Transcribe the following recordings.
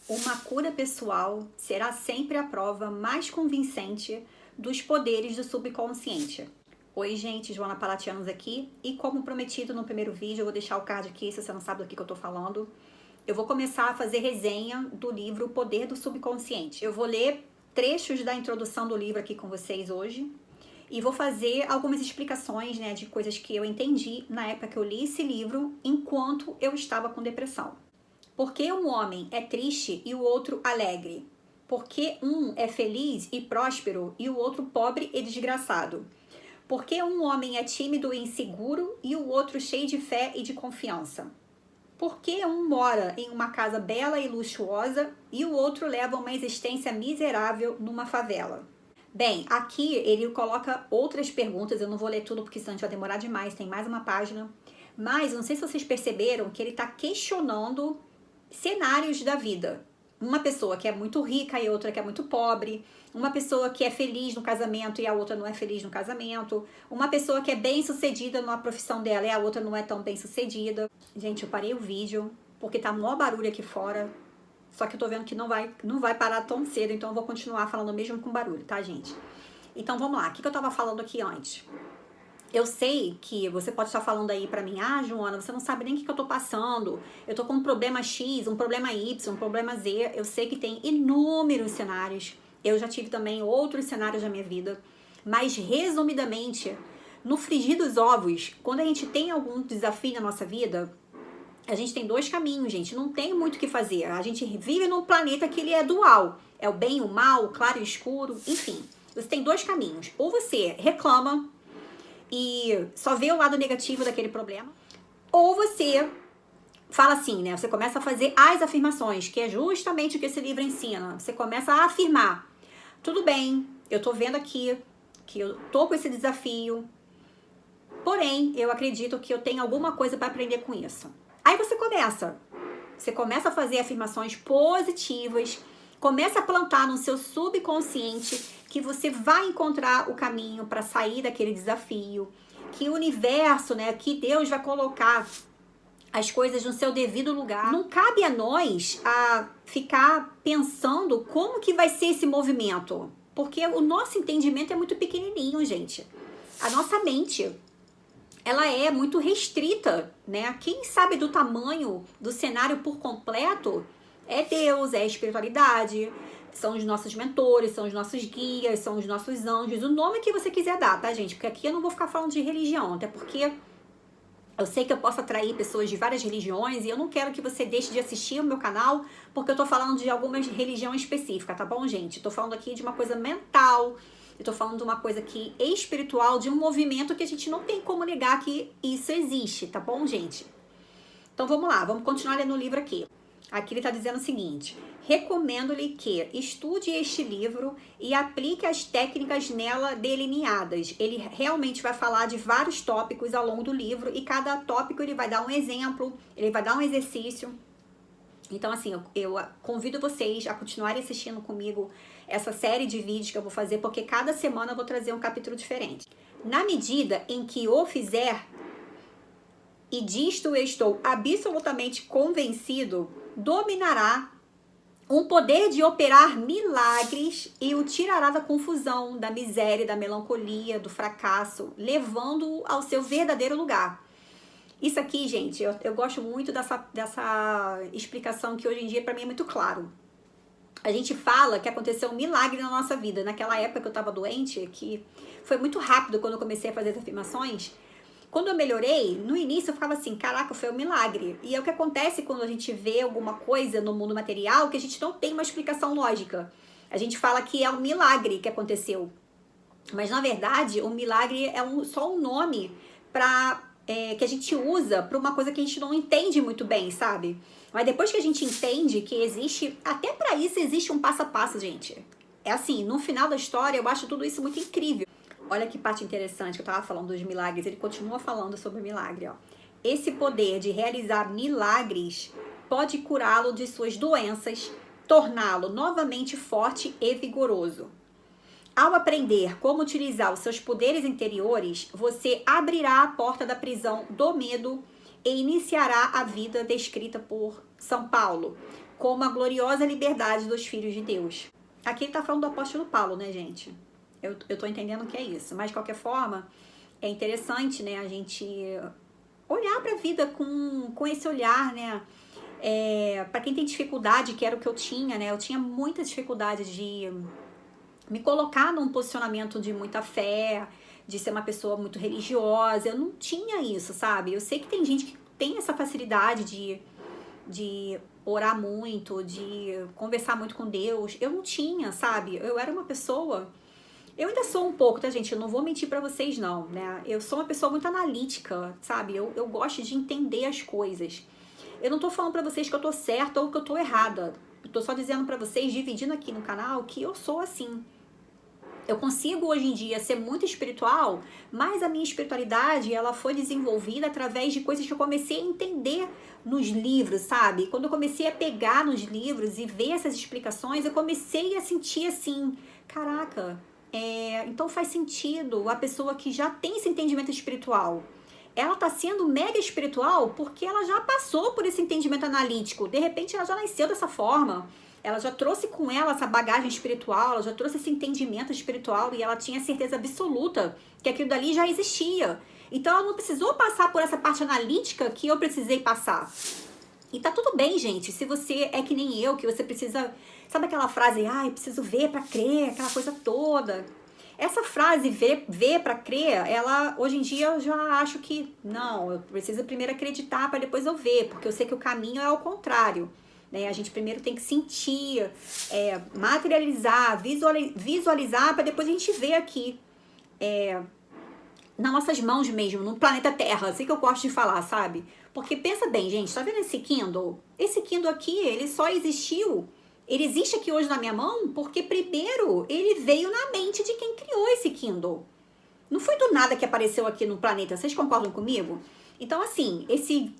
Uma cura pessoal será sempre a prova mais convincente dos poderes do subconsciente. Oi, gente, Joana Palatianos aqui. E como prometido no primeiro vídeo, eu vou deixar o card aqui se você não sabe do que eu tô falando. Eu vou começar a fazer resenha do livro O Poder do Subconsciente. Eu vou ler trechos da introdução do livro aqui com vocês hoje. E vou fazer algumas explicações, né, de coisas que eu entendi na época que eu li esse livro, enquanto eu estava com depressão. Por que um homem é triste e o outro alegre? Por que um é feliz e próspero e o outro pobre e desgraçado? Por que um homem é tímido e inseguro e o outro cheio de fé e de confiança? Por que um mora em uma casa bela e luxuosa e o outro leva uma existência miserável numa favela? Bem, aqui ele coloca outras perguntas, eu não vou ler tudo porque senão a gente vai demorar demais, tem mais uma página. Mas não sei se vocês perceberam que ele está questionando cenários da vida. Uma pessoa que é muito rica e outra que é muito pobre. Uma pessoa que é feliz no casamento e a outra não é feliz no casamento. Uma pessoa que é bem sucedida numa profissão dela e a outra não é tão bem sucedida. Gente, eu parei o vídeo porque tá mó barulho aqui fora. Só que eu tô vendo que não vai parar tão cedo, então eu vou continuar falando mesmo com barulho, tá, gente? Então vamos lá, o que eu tava falando aqui antes? Eu sei que você pode estar falando aí pra mim, Joana, você não sabe nem o que eu tô passando, eu tô com um problema X, um problema Y, um problema Z, eu sei que tem inúmeros cenários, eu já tive também outros cenários da minha vida, mas resumidamente, no frigir dos ovos, quando a gente tem algum desafio na nossa vida, a gente tem dois caminhos, gente, não tem muito o que fazer, a gente vive num planeta que ele é dual, é o bem e o mal, o claro e o escuro, enfim, você tem dois caminhos, ou você reclama, e só vê o lado negativo daquele problema, ou você fala assim, né? Você começa a fazer as afirmações, que é justamente o que esse livro ensina. Você começa a afirmar: tudo bem, eu tô vendo aqui que eu tô com esse desafio, porém, eu acredito que eu tenho alguma coisa para aprender com isso. Aí você começa a fazer afirmações positivas, começa a plantar no seu subconsciente que você vai encontrar o caminho para sair daquele desafio, que o universo, né, que Deus vai colocar as coisas no seu devido lugar. Não cabe a nós a ficar pensando como que vai ser esse movimento, porque o nosso entendimento é muito pequenininho, gente. A nossa mente, ela é muito restrita, né? Quem sabe do tamanho do cenário por completo é Deus, é a espiritualidade, são os nossos mentores, são os nossos guias, são os nossos anjos, o nome que você quiser dar, tá, gente? Porque aqui eu não vou ficar falando de religião, até porque eu sei que eu posso atrair pessoas de várias religiões e eu não quero que você deixe de assistir o meu canal porque eu tô falando de alguma religião específica, tá bom, gente? Eu tô falando aqui de uma coisa mental, eu tô falando de uma coisa aqui espiritual, de um movimento que a gente não tem como negar que isso existe, tá bom, gente? Então vamos lá, vamos continuar lendo o livro aqui. Aqui ele tá dizendo o seguinte: recomendo-lhe que estude este livro e aplique as técnicas nela delineadas. Ele realmente vai falar de vários tópicos ao longo do livro e cada tópico ele vai dar um exemplo, ele vai dar um exercício. Então, assim, eu convido vocês a continuarem assistindo comigo essa série de vídeos que eu vou fazer, porque cada semana eu vou trazer um capítulo diferente. Na medida em que o fizer, e disto eu estou absolutamente convencido, dominará um poder de operar milagres e o tirará da confusão, da miséria, da melancolia, do fracasso, levando-o ao seu verdadeiro lugar. Isso aqui, gente, eu gosto muito dessa explicação que hoje em dia para mim é muito claro. A gente fala que aconteceu um milagre na nossa vida. Naquela época que eu estava doente, que foi muito rápido quando eu comecei a fazer as afirmações, quando eu melhorei, no início eu ficava assim, caraca, foi um milagre. E é o que acontece quando a gente vê alguma coisa no mundo material que a gente não tem uma explicação lógica. A gente fala que é um milagre que aconteceu. Mas, na verdade, o milagre é só um nome que a gente usa para uma coisa que a gente não entende muito bem, sabe? Mas depois que a gente entende que existe, até para isso existe um passo a passo, gente. É assim, no final da história eu acho tudo isso muito incrível. Olha que parte interessante que eu tava falando dos milagres, ele continua falando sobre o milagre, ó. Esse poder de realizar milagres pode curá-lo de suas doenças, torná-lo novamente forte e vigoroso. Ao aprender como utilizar os seus poderes interiores, você abrirá a porta da prisão do medo e iniciará a vida descrita por São Paulo. como a gloriosa liberdade dos filhos de Deus. Aqui ele tá falando do apóstolo Paulo, né, gente? Eu tô entendendo que é isso. Mas, de qualquer forma, é interessante, né, a gente olhar pra vida com esse olhar, né? Para quem tem dificuldade, que era o que eu tinha, né? Eu tinha muita dificuldade de me colocar num posicionamento de muita fé, de ser uma pessoa muito religiosa. Eu não tinha isso, sabe? Eu sei que tem gente que tem essa facilidade de orar muito, de conversar muito com Deus. Eu não tinha, sabe? Eu era uma pessoa... Eu ainda sou um pouco, tá, gente? Eu não vou mentir pra vocês, não, né? Eu sou uma pessoa muito analítica, sabe? Eu gosto de entender as coisas. Eu não tô falando pra vocês que eu tô certa ou que eu tô errada. Eu tô só dizendo pra vocês, dividindo aqui no canal, que eu sou assim. Eu consigo hoje em dia ser muito espiritual, mas a minha espiritualidade, ela foi desenvolvida através de coisas que eu comecei a entender nos livros, sabe? Quando eu comecei a pegar nos livros e ver essas explicações, eu comecei a sentir assim, caraca, então faz sentido a pessoa que já tem esse entendimento espiritual. Ela tá sendo mega espiritual porque ela já passou por esse entendimento analítico. De repente, ela já nasceu dessa forma. Ela já trouxe com ela essa bagagem espiritual, ela já trouxe esse entendimento espiritual e ela tinha certeza absoluta que aquilo dali já existia. Então, ela não precisou passar por essa parte analítica que eu precisei passar. E tá tudo bem, gente, se você é que nem eu, que você precisa... Sabe aquela frase, eu preciso ver pra crer, aquela coisa toda. Essa frase, ver pra crer, ela, hoje em dia, eu já acho que, não, eu preciso primeiro acreditar pra depois eu ver, porque eu sei que o caminho é ao contrário. Né? A gente primeiro tem que sentir, materializar, visualizar, para depois a gente ver aqui, nas nossas mãos mesmo, no planeta Terra, assim que eu gosto de falar, sabe? Porque pensa bem, gente, tá vendo esse Kindle? Esse Kindle aqui, ele só existiu, ele existe aqui hoje na minha mão, porque primeiro ele veio na mente de quem criou esse Kindle. Não foi do nada que apareceu aqui no planeta, vocês concordam comigo? Então, assim, esse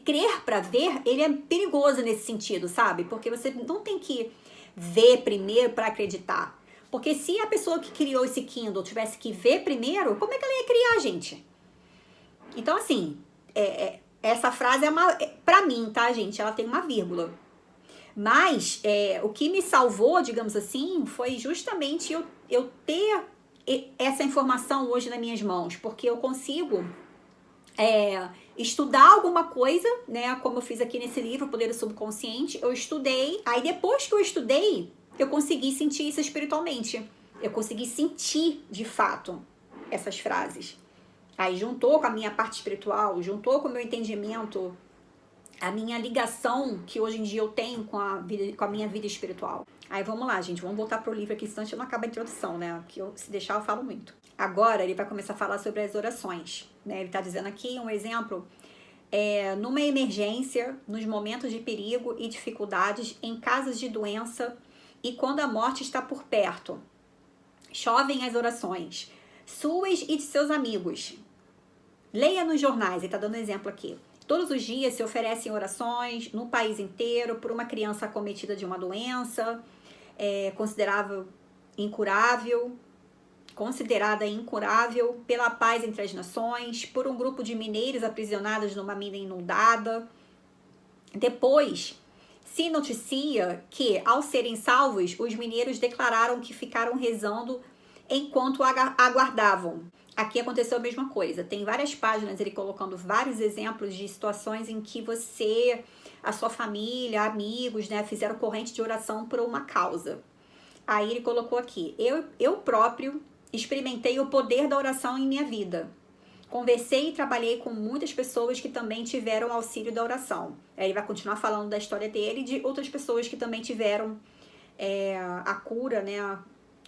crer para ver, ele é perigoso nesse sentido, sabe? Porque você não tem que ver primeiro para acreditar. Porque se a pessoa que criou esse Kindle tivesse que ver primeiro, como é que ela ia criar, gente? Então, assim, essa frase pra mim, tá, gente? Ela tem uma vírgula. Mas o que me salvou, digamos assim, foi justamente eu ter essa informação hoje nas minhas mãos. Porque eu consigo... estudar alguma coisa, né, como eu fiz aqui nesse livro, Poder do Subconsciente, eu estudei, aí depois que eu estudei, eu consegui sentir isso espiritualmente, eu consegui sentir de fato essas frases, aí juntou com a minha parte espiritual, juntou com o meu entendimento, a minha ligação que hoje em dia eu tenho com a minha vida espiritual. Aí vamos lá, gente, vamos voltar pro livro aqui, senão a gente não acaba a introdução, né, que se deixar eu falo muito. Agora ele vai começar a falar sobre as orações, né? Ele está dizendo aqui um exemplo, numa emergência, nos momentos de perigo e dificuldades, em casos de doença e quando a morte está por perto. Chovem as orações, suas e de seus amigos. Leia nos jornais, ele está dando exemplo aqui. Todos os dias se oferecem orações no país inteiro por uma criança acometida de uma doença, considerada incurável, pela paz entre as nações, por um grupo de mineiros aprisionados numa mina inundada. Depois, se noticia que, ao serem salvos, os mineiros declararam que ficaram rezando enquanto aguardavam. Aqui aconteceu a mesma coisa. Tem várias páginas ele colocando vários exemplos de situações em que você, a sua família, amigos, né, fizeram corrente de oração por uma causa. Aí ele colocou aqui, eu próprio experimentei o poder da oração em minha vida. Conversei e trabalhei com muitas pessoas que também tiveram auxílio da oração. Aí ele vai continuar falando da história dele e de outras pessoas que também tiveram a cura, né?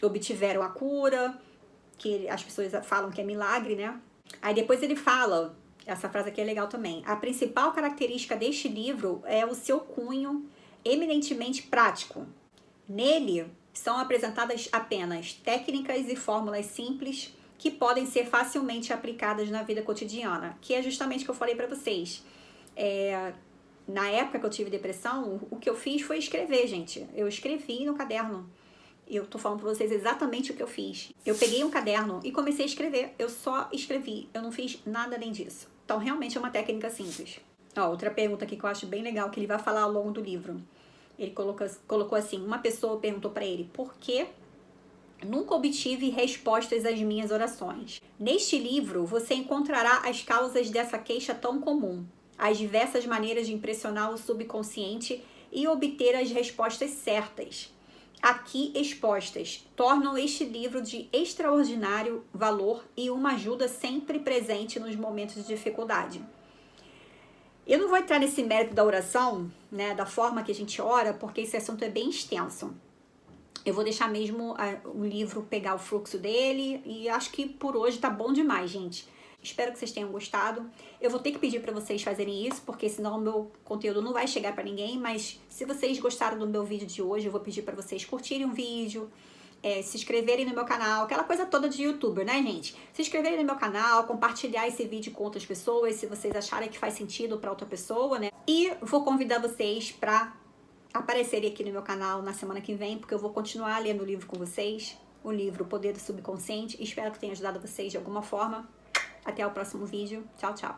Obtiveram a cura, que as pessoas falam que é milagre, né? Aí depois ele fala, essa frase aqui é legal também, a principal característica deste livro é o seu cunho eminentemente prático. Nele são apresentadas apenas técnicas e fórmulas simples que podem ser facilmente aplicadas na vida cotidiana, que é justamente o que eu falei para vocês. Na época que eu tive depressão, o que eu fiz foi escrever, gente. Eu escrevi no caderno. Eu tô falando pra vocês exatamente o que eu fiz. Eu peguei um caderno e comecei a escrever. Eu só escrevi. Eu não fiz nada além disso. Então, realmente é uma técnica simples. Ó, outra pergunta aqui que eu acho bem legal, que ele vai falar ao longo do livro. Ele colocou assim, uma pessoa perguntou para ele, por que nunca obtive respostas às minhas orações? Neste livro, você encontrará as causas dessa queixa tão comum, as diversas maneiras de impressionar o subconsciente e obter as respostas certas, aqui expostas, tornam este livro de extraordinário valor e uma ajuda sempre presente nos momentos de dificuldade. Eu não vou entrar nesse mérito da oração, né, da forma que a gente ora, porque esse assunto é bem extenso. Eu vou deixar mesmo o livro pegar o fluxo dele e acho que por hoje tá bom demais, gente. Espero que vocês tenham gostado. Eu vou ter que pedir para vocês fazerem isso, porque senão o meu conteúdo não vai chegar para ninguém, mas se vocês gostaram do meu vídeo de hoje, eu vou pedir para vocês curtirem o vídeo, se inscreverem no meu canal, aquela coisa toda de youtuber, né, gente? Se inscreverem no meu canal, compartilhar esse vídeo com outras pessoas, se vocês acharem que faz sentido para outra pessoa, né? E vou convidar vocês para aparecerem aqui no meu canal na semana que vem, porque eu vou continuar lendo o livro com vocês, o livro O Poder do Subconsciente. Espero que tenha ajudado vocês de alguma forma. Até o próximo vídeo. Tchau, tchau.